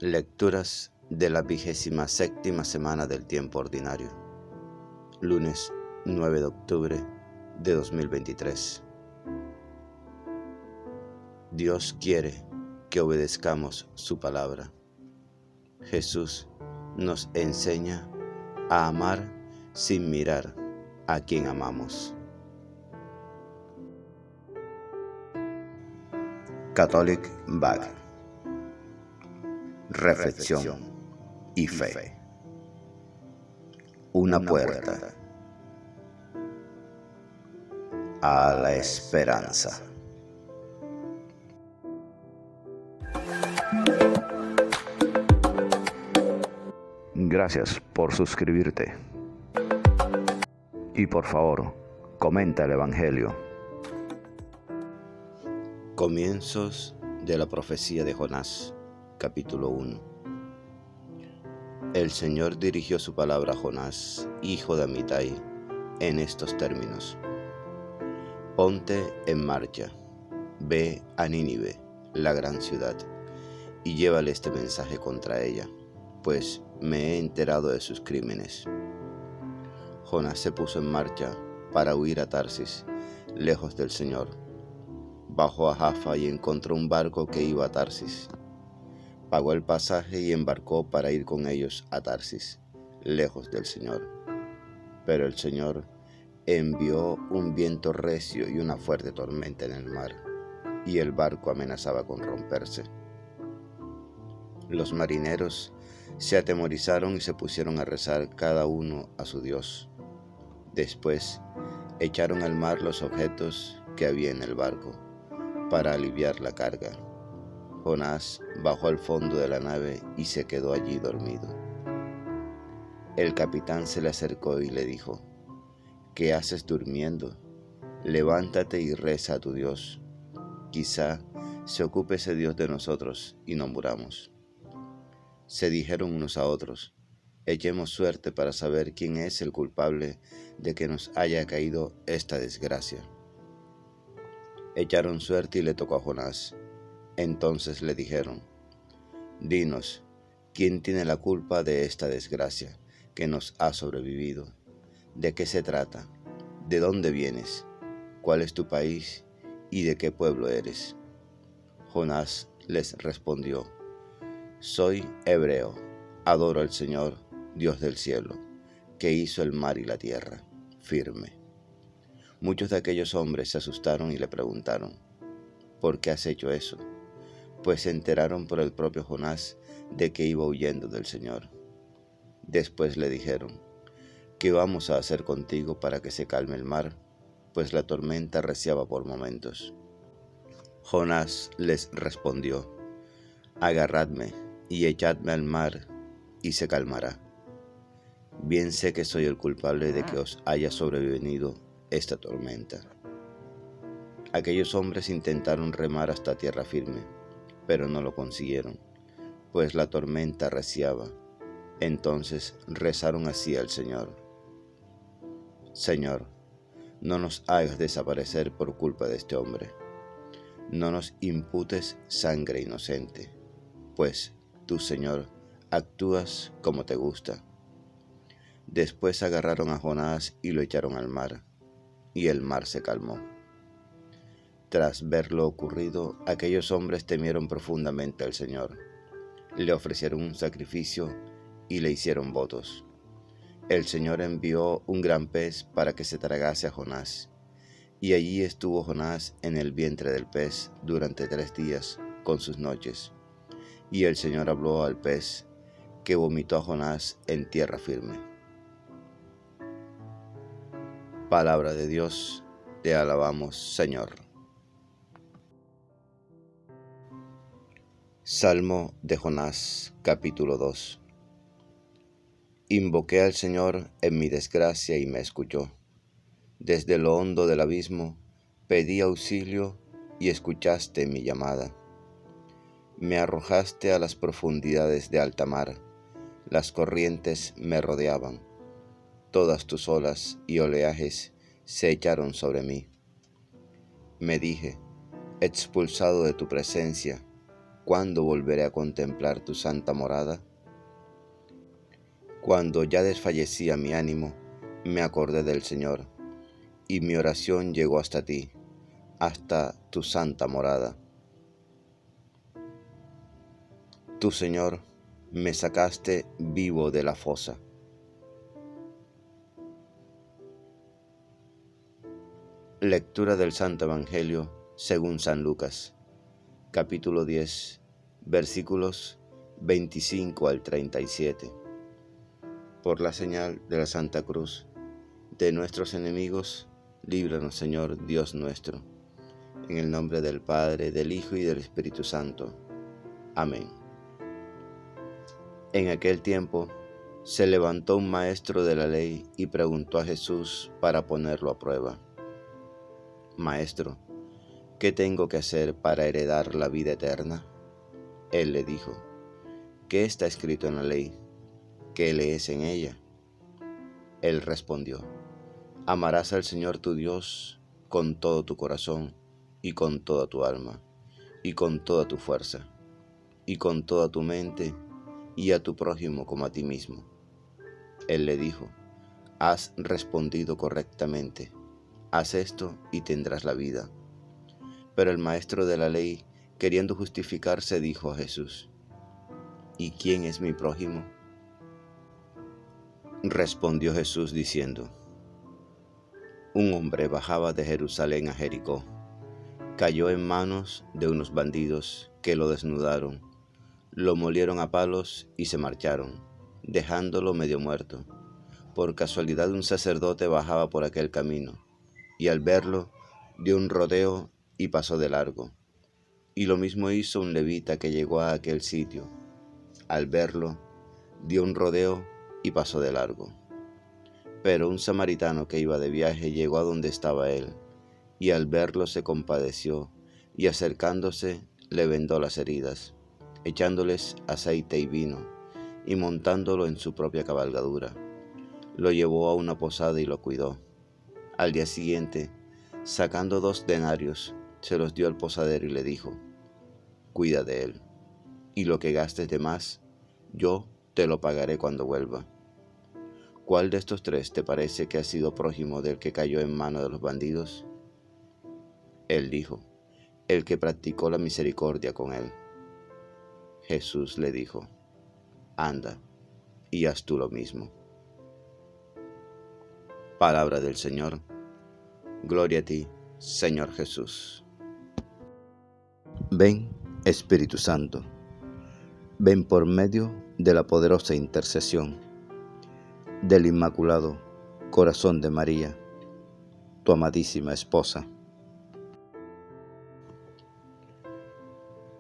Lecturas de la 27ª semana del tiempo ordinario, lunes 9 de octubre de 2023. Dios quiere que obedezcamos su palabra. Jesús nos enseña a amar sin mirar a quien amamos. Catholic Bag. Reflexión y fe. Una puerta a la esperanza. Gracias por suscribirte. Y por favor, comenta el Evangelio. Comienzos de la profecía de Jonás, capítulo 1. El Señor dirigió su palabra a Jonás, hijo de Amitai, en estos términos: Ponte en marcha, ve a Nínive, la gran ciudad, y llévale este mensaje contra ella, pues me he enterado de sus crímenes. Jonás se puso en marcha para huir a Tarsis, lejos del Señor. Bajó a Jaffa y encontró un barco que iba a Tarsis. Pagó el pasaje y embarcó para ir con ellos a Tarsis, lejos del Señor. Pero el Señor envió un viento recio y una fuerte tormenta en el mar, y el barco amenazaba con romperse. Los marineros se atemorizaron y se pusieron a rezar cada uno a su Dios. Después echaron al mar los objetos que había en el barco para aliviar la carga. Jonás bajó al fondo de la nave y se quedó allí dormido. El capitán se le acercó y le dijo: ¿Qué haces durmiendo? Levántate y reza a tu Dios. Quizá se ocupe ese Dios de nosotros y no muramos. Se dijeron unos a otros: Echemos suerte para saber quién es el culpable de que nos haya caído esta desgracia. Echaron suerte y le tocó a Jonás. Entonces le dijeron: Dinos, ¿quién tiene la culpa de esta desgracia que nos ha sobrevivido? ¿De qué se trata? ¿De dónde vienes? ¿Cuál es tu país? ¿Y de qué pueblo eres? Jonás les respondió: Soy hebreo, adoro al Señor, Dios del cielo, que hizo el mar y la tierra, firme. Muchos de aquellos hombres se asustaron y le preguntaron: ¿Por qué has hecho eso? Pues se enteraron por el propio Jonás de que iba huyendo del Señor. Después le dijeron: ¿Qué vamos a hacer contigo para que se calme el mar? Pues la tormenta arreciaba por momentos. Jonás les respondió: Agarradme y echadme al mar, y se calmará. Bien sé que soy el culpable de que os haya sobrevenido esta tormenta. Aquellos hombres intentaron remar hasta tierra firme, pero no lo consiguieron, pues la tormenta arreciaba. Entonces rezaron así al Señor: Señor, no nos hagas desaparecer por culpa de este hombre. No nos imputes sangre inocente, pues tú, Señor, actúas como te gusta. Después agarraron a Jonás y lo echaron al mar, y el mar se calmó. Tras ver lo ocurrido, aquellos hombres temieron profundamente al Señor. Le ofrecieron un sacrificio y le hicieron votos. El Señor envió un gran pez para que se tragase a Jonás, y allí estuvo Jonás en el vientre del pez durante 3 días con sus noches. Y el Señor habló al pez, que vomitó a Jonás en tierra firme. Palabra de Dios, te alabamos, Señor. Salmo de Jonás, capítulo 2. Invoqué al Señor en mi desgracia y me escuchó. Desde lo hondo del abismo pedí auxilio y escuchaste mi llamada. Me arrojaste a las profundidades de alta mar, las corrientes me rodeaban, todas tus olas y oleajes se echaron sobre mí. Me dije: expulsado de tu presencia, ¿cuándo volveré a contemplar tu santa morada? Cuando ya desfallecía mi ánimo, me acordé del Señor, y mi oración llegó hasta ti, hasta tu santa morada. Tú, Señor, me sacaste vivo de la fosa. Lectura del Santo Evangelio según San Lucas, capítulo 10, versículos 25 al 37. Por la señal de la Santa Cruz de nuestros enemigos, líbranos, Señor Dios nuestro. En el nombre del Padre, del Hijo y del Espíritu Santo. Amén. En aquel tiempo se levantó un maestro de la ley y preguntó a Jesús para ponerlo a prueba: Maestro, ¿qué tengo que hacer para heredar la vida eterna? Él le dijo: ¿qué está escrito en la ley? ¿Qué lees en ella? Él respondió: amarás al Señor tu Dios con todo tu corazón, y con toda tu alma, y con toda tu fuerza, y con toda tu mente, y a tu prójimo como a ti mismo. Él le dijo: has respondido correctamente, haz esto y tendrás la vida. Pero el maestro de la ley, queriendo justificarse, dijo a Jesús: ¿y quién es mi prójimo? Respondió Jesús diciendo: un hombre bajaba de Jerusalén a Jericó, cayó en manos de unos bandidos que lo desnudaron, lo molieron a palos y se marcharon, dejándolo medio muerto. Por casualidad un sacerdote bajaba por aquel camino, y al verlo dio un rodeo y pasó de largo. Y lo mismo hizo un levita que llegó a aquel sitio. Al verlo dio un rodeo y pasó de largo. Pero un samaritano que iba de viaje llegó a donde estaba él, y al verlo se compadeció, y acercándose le vendó las heridas, echándoles aceite y vino, y montándolo en su propia cabalgadura, lo llevó a una posada y lo cuidó. Al día siguiente, sacando 2 denarios, se los dio al posadero y le dijo: cuida de él, y lo que gastes de más, yo te lo pagaré cuando vuelva. ¿Cuál de estos 3 te parece que ha sido prójimo del que cayó en manos de los bandidos? Él dijo: el que practicó la misericordia con él. Jesús le dijo: anda, y haz tú lo mismo. Palabra del Señor. Gloria a ti, Señor Jesús. Ven, Espíritu Santo, ven por medio de la poderosa intercesión del Inmaculado Corazón de María, tu amadísima esposa.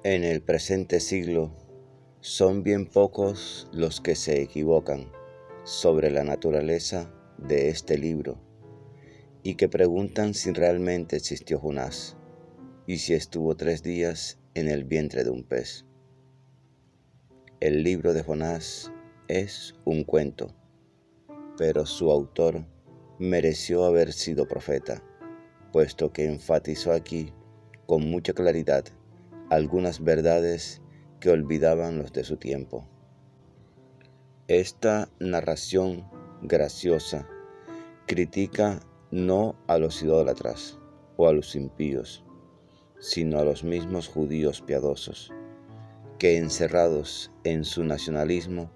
En el presente siglo son bien pocos los que se equivocan sobre la naturaleza de este libro y que preguntan si realmente existió Jonás y si estuvo 3 días en el vientre de un pez. El libro de Jonás es un cuento, pero su autor mereció haber sido profeta, puesto que enfatizó aquí con mucha claridad algunas verdades que olvidaban los de su tiempo. Esta narración graciosa critica no a los idólatras o a los impíos, sino a los mismos judíos piadosos, que encerrados en su nacionalismo,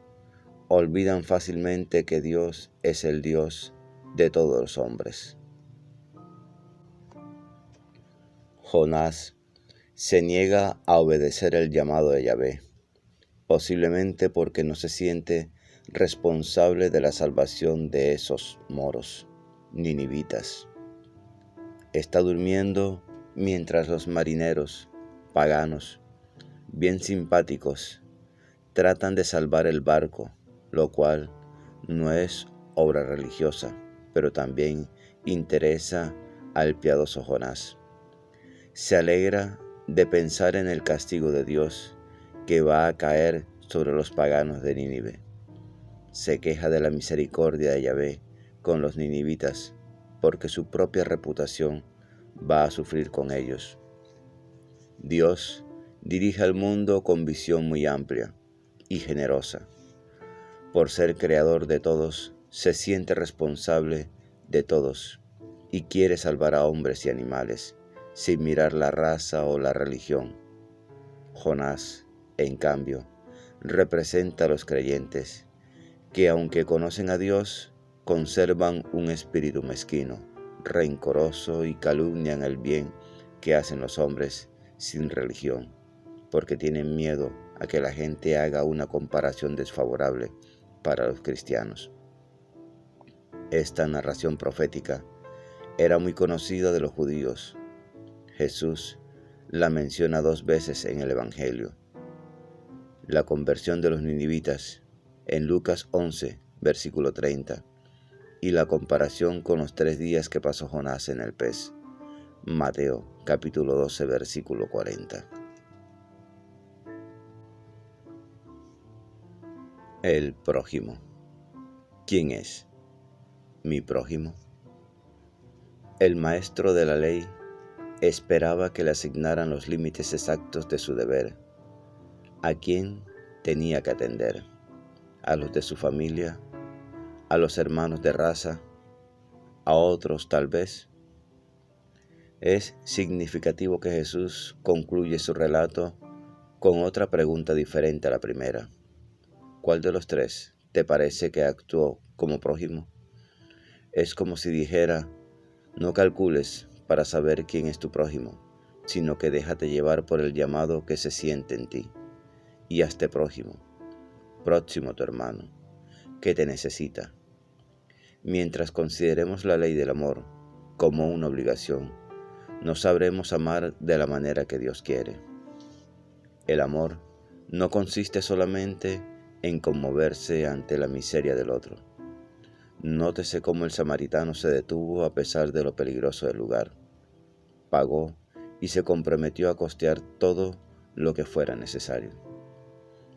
olvidan fácilmente que Dios es el Dios de todos los hombres. Jonás se niega a obedecer el llamado de Yahvé, posiblemente porque no se siente responsable de la salvación de esos moros ninivitas. Está durmiendo mientras los marineros paganos, bien simpáticos, tratan de salvar el barco, lo cual no es obra religiosa, pero también interesa al piadoso Jonás. Se alegra de pensar en el castigo de Dios que va a caer sobre los paganos de Nínive. Se queja de la misericordia de Yahvé con los ninivitas, porque su propia reputación va a sufrir con ellos. Dios dirige al mundo con visión muy amplia y generosa. Por ser creador de todos, se siente responsable de todos y quiere salvar a hombres y animales, sin mirar la raza o la religión. Jonás, en cambio, representa a los creyentes, que aunque conocen a Dios, conservan un espíritu mezquino, rencoroso y calumnian el bien que hacen los hombres sin religión, porque tienen miedo a que la gente haga una comparación desfavorable para los cristianos. Esta narración profética era muy conocida de los judíos. Jesús la menciona 2 veces en el Evangelio. La conversión de los ninivitas en Lucas 11, versículo 30, y la comparación con los 3 días que pasó Jonás en el pez, Mateo capítulo 12, versículo 40. El prójimo. ¿Quién es mi prójimo? El maestro de la ley esperaba que le asignaran los límites exactos de su deber. ¿A quién tenía que atender? ¿A los de su familia? ¿A los hermanos de raza? ¿A otros tal vez? Es significativo que Jesús concluye su relato con otra pregunta diferente a la primera. ¿Cuál de los 3 te parece que actuó como prójimo? Es como si dijera: no calcules para saber quién es tu prójimo, sino que déjate llevar por el llamado que se siente en ti, y hazte próximo tu hermano, que te necesita. Mientras consideremos la ley del amor como una obligación, no sabremos amar de la manera que Dios quiere. El amor no consiste solamente en conmoverse ante la miseria del otro. Nótese cómo el samaritano se detuvo a pesar de lo peligroso del lugar. Pagó y se comprometió a costear todo lo que fuera necesario.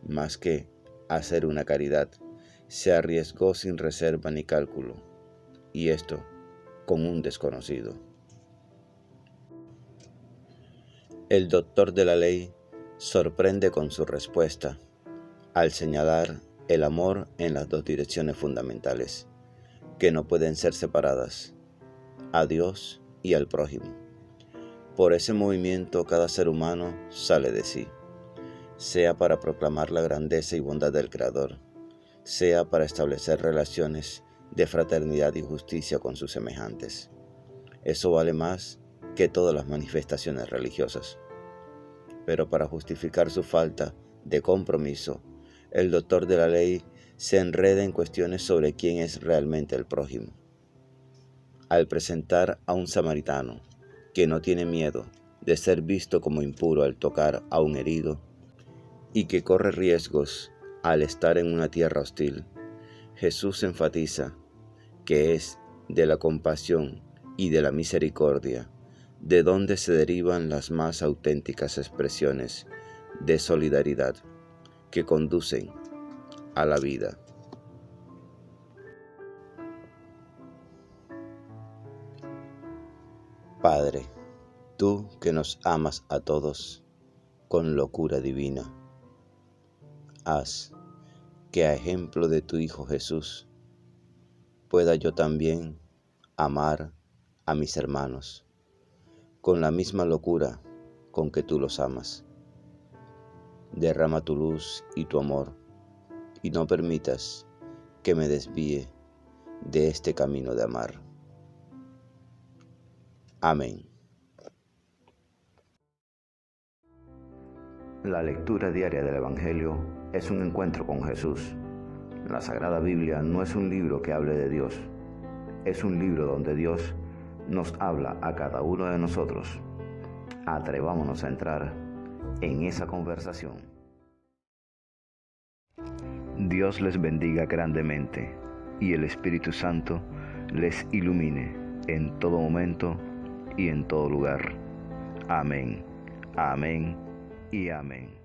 Más que hacer una caridad, se arriesgó sin reserva ni cálculo, y esto con un desconocido. El doctor de la ley sorprende con su respuesta al señalar el amor en las 2 direcciones fundamentales, que no pueden ser separadas: a Dios y al prójimo. Por ese movimiento cada ser humano sale de sí, sea para proclamar la grandeza y bondad del Creador, sea para establecer relaciones de fraternidad y justicia con sus semejantes. Eso vale más que todas las manifestaciones religiosas. Pero para justificar su falta de compromiso, el doctor de la ley se enreda en cuestiones sobre quién es realmente el prójimo. Al presentar a un samaritano que no tiene miedo de ser visto como impuro al tocar a un herido y que corre riesgos al estar en una tierra hostil, Jesús enfatiza que es de la compasión y de la misericordia de donde se derivan las más auténticas expresiones de solidaridad que conducen a la vida. Padre, tú que nos amas a todos con locura divina, haz que a ejemplo de tu Hijo Jesús pueda yo también amar a mis hermanos con la misma locura con que tú los amas. Derrama tu luz y tu amor y no permitas que me desvíe de este camino de amar. Amén. La lectura diaria del Evangelio es un encuentro con Jesús. La Sagrada Biblia no es un libro que hable de Dios, es un libro donde Dios nos habla a cada uno de nosotros. Atrevámonos a entrar en esa conversación. Dios les bendiga grandemente y el Espíritu Santo les ilumine en todo momento y en todo lugar. Amén, amén y amén.